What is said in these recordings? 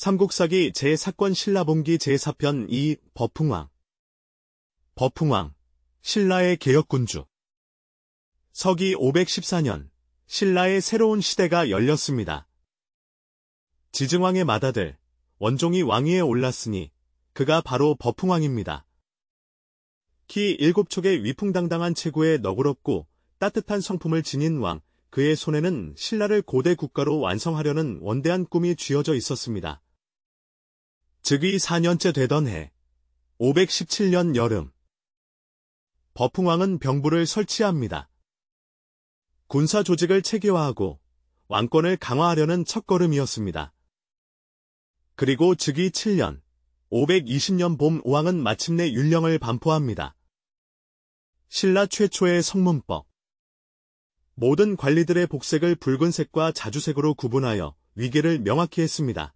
삼국사기 제4권 신라봉기 제4편 2 버풍왕. 버풍왕, 신라의 개혁군주. 서기 514년, 신라의 새로운 시대가 열렸습니다. 지증왕의 맏아들, 원종이 왕위에 올랐으니 그가 바로 버풍왕입니다. 키 7촉의 위풍당당한 체구에 너그럽고 따뜻한 성품을 지닌 왕, 그의 손에는 신라를 고대 국가로 완성하려는 원대한 꿈이 쥐어져 있었습니다. 즉위 4년째 되던 해, 517년 여름, 버풍왕은 병부를 설치합니다. 군사 조직을 체계화하고 왕권을 강화하려는 첫걸음이었습니다. 그리고 즉위 7년, 520년 봄 왕은 마침내 율령을 반포합니다. 신라 최초의 성문법. 모든 관리들의 복색을 붉은색과 자주색으로 구분하여 위계를 명확히 했습니다.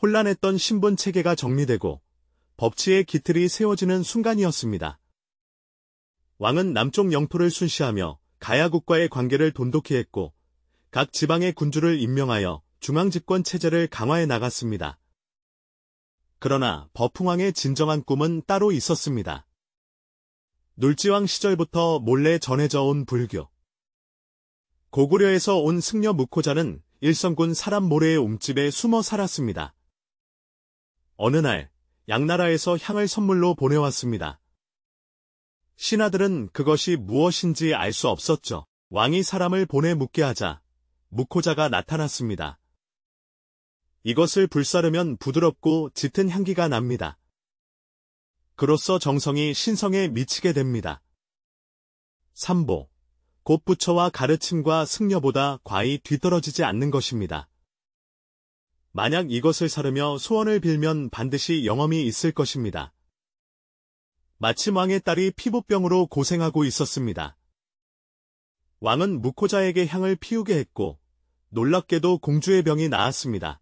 혼란했던 신분 체계가 정리되고 법치의 기틀이 세워지는 순간이었습니다. 왕은 남쪽 영토를 순시하며 가야국과의 관계를 돈독히 했고 각 지방의 군주를 임명하여 중앙집권 체제를 강화해 나갔습니다. 그러나 버풍왕의 진정한 꿈은 따로 있었습니다. 놀지왕 시절부터 몰래 전해져 온 불교. 고구려에서 온 승려 묵호자는 일성군 사람 모래의 움집에 숨어 살았습니다. 어느 날 양나라에서 향을 선물로 보내왔습니다. 신하들은 그것이 무엇인지 알 수 없었죠. 왕이 사람을 보내 묵게 하자 묵호자가 나타났습니다. 이것을 불사르면 부드럽고 짙은 향기가 납니다. 그로써 정성이 신성에 미치게 됩니다. 삼보, 곧 부처와 가르침과 승려보다 과히 뒤떨어지지 않는 것입니다. 만약 이것을 사르며 소원을 빌면 반드시 영험이 있을 것입니다. 마침 왕의 딸이 피부병으로 고생하고 있었습니다. 왕은 묵호자에게 향을 피우게 했고 놀랍게도 공주의 병이 나았습니다.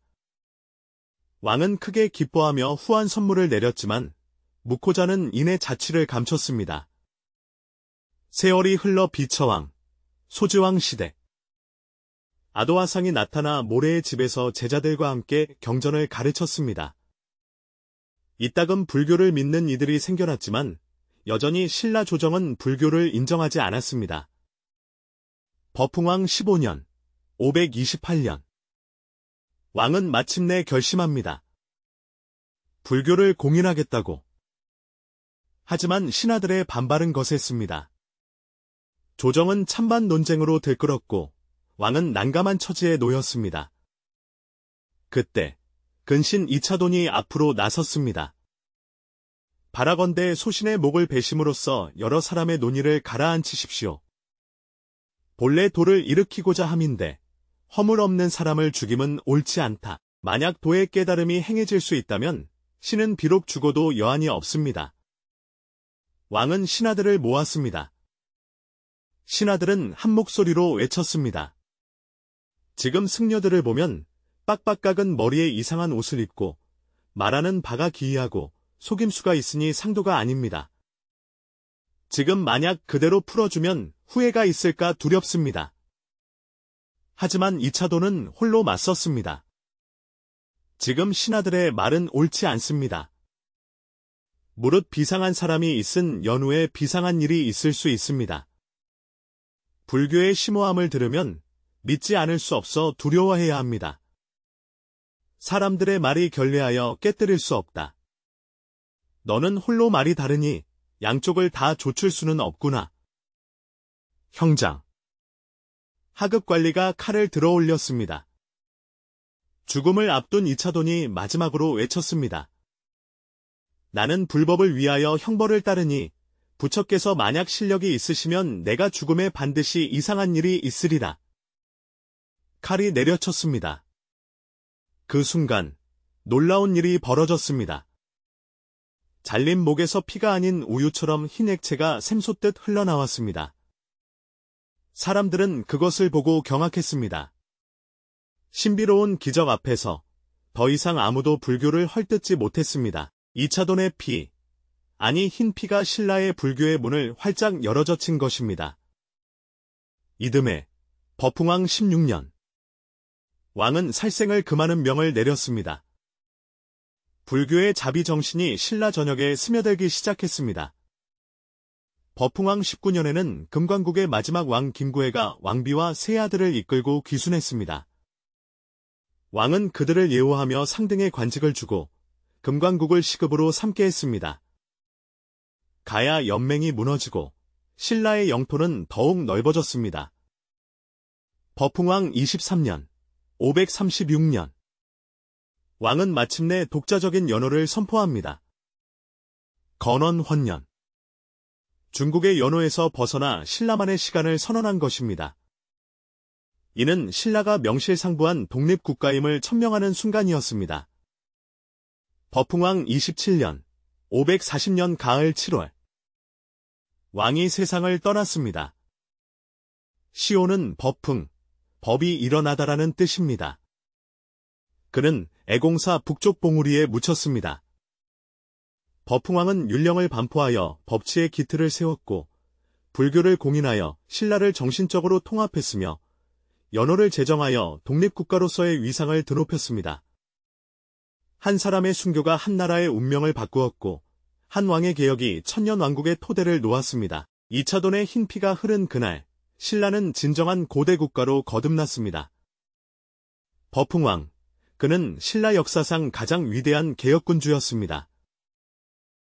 왕은 크게 기뻐하며 후한 선물을 내렸지만 묵호자는 이내 자취를 감췄습니다. 세월이 흘러 비처왕, 소지왕 시대. 아도화상이 나타나 모래의 집에서 제자들과 함께 경전을 가르쳤습니다. 이따금 불교를 믿는 이들이 생겨났지만 여전히 신라 조정은 불교를 인정하지 않았습니다. 버풍왕 15년, 528년. 왕은 마침내 결심합니다. 불교를 공인하겠다고. 하지만 신하들의 반발은 거셌습니다. 조정은 찬반 논쟁으로 들끓었고 왕은 난감한 처지에 놓였습니다. 그때 근신 이차돈이 앞으로 나섰습니다. 바라건대 소신의 목을 베심으로써 여러 사람의 논의를 가라앉히십시오. 본래 도를 일으키고자 함인데 허물 없는 사람을 죽임은 옳지 않다. 만약 도의 깨달음이 행해질 수 있다면 신은 비록 죽어도 여한이 없습니다. 왕은 신하들을 모았습니다. 신하들은 한 목소리로 외쳤습니다. 지금 승려들을 보면 빡빡 깎은 머리에 이상한 옷을 입고 말하는 바가 기이하고 속임수가 있으니 상도가 아닙니다. 지금 만약 그대로 풀어주면 후회가 있을까 두렵습니다. 하지만 이차도는 홀로 맞섰습니다. 지금 신하들의 말은 옳지 않습니다. 무릇 비상한 사람이 있은 연후에 비상한 일이 있을 수 있습니다. 불교의 심오함을 들으면 믿지 않을 수 없어 두려워해야 합니다. 사람들의 말이 결례하여 깨뜨릴 수 없다. 너는 홀로 말이 다르니 양쪽을 다 좇을 수는 없구나. 형장. 하급관리가 칼을 들어 올렸습니다. 죽음을 앞둔 이차돈이 마지막으로 외쳤습니다. 나는 불법을 위하여 형벌을 따르니 부처께서 만약 실력이 있으시면 내가 죽음에 반드시 이상한 일이 있으리라. 칼이 내려쳤습니다. 그 순간 놀라운 일이 벌어졌습니다. 잘린 목에서 피가 아닌 우유처럼 흰 액체가 샘솟듯 흘러나왔습니다. 사람들은 그것을 보고 경악했습니다. 신비로운 기적 앞에서 더 이상 아무도 불교를 헐뜯지 못했습니다. 이차돈의 피, 아니 흰 피가 신라의 불교의 문을 활짝 열어젖힌 것입니다. 이듬해 버풍왕 16년 왕은 살생을 금하는 명을 내렸습니다. 불교의 자비 정신이 신라 전역에 스며들기 시작했습니다. 버풍왕 19년에는 금관국의 마지막 왕 김구해가 왕비와 세 아들을 이끌고 귀순했습니다. 왕은 그들을 예우하며 상등의 관직을 주고 금관국을 시급으로 삼게 했습니다. 가야 연맹이 무너지고 신라의 영토는 더욱 넓어졌습니다. 버풍왕 23년, 536년. 왕은 마침내 독자적인 연호를 선포합니다. 건원헌년. 중국의 연호에서 벗어나 신라만의 시간을 선언한 것입니다. 이는 신라가 명실상부한 독립국가임을 천명하는 순간이었습니다. 버풍왕 27년, 540년 가을 7월. 왕이 세상을 떠났습니다. 시오는 버풍, 법이 일어나다라는 뜻입니다. 그는 애공사 북쪽 봉우리에 묻혔습니다. 버풍왕은 율령을 반포하여 법치의 기틀을 세웠고 불교를 공인하여 신라를 정신적으로 통합했으며 연호를 제정하여 독립국가로서의 위상을 드높였습니다. 한 사람의 순교가 한 나라의 운명을 바꾸었고 한 왕의 개혁이 천년왕국의 토대를 놓았습니다. 2차돈의 흰 피가 흐른 그날 신라는 진정한 고대 국가로 거듭났습니다. 버풍왕, 그는 신라 역사상 가장 위대한 개혁군주였습니다.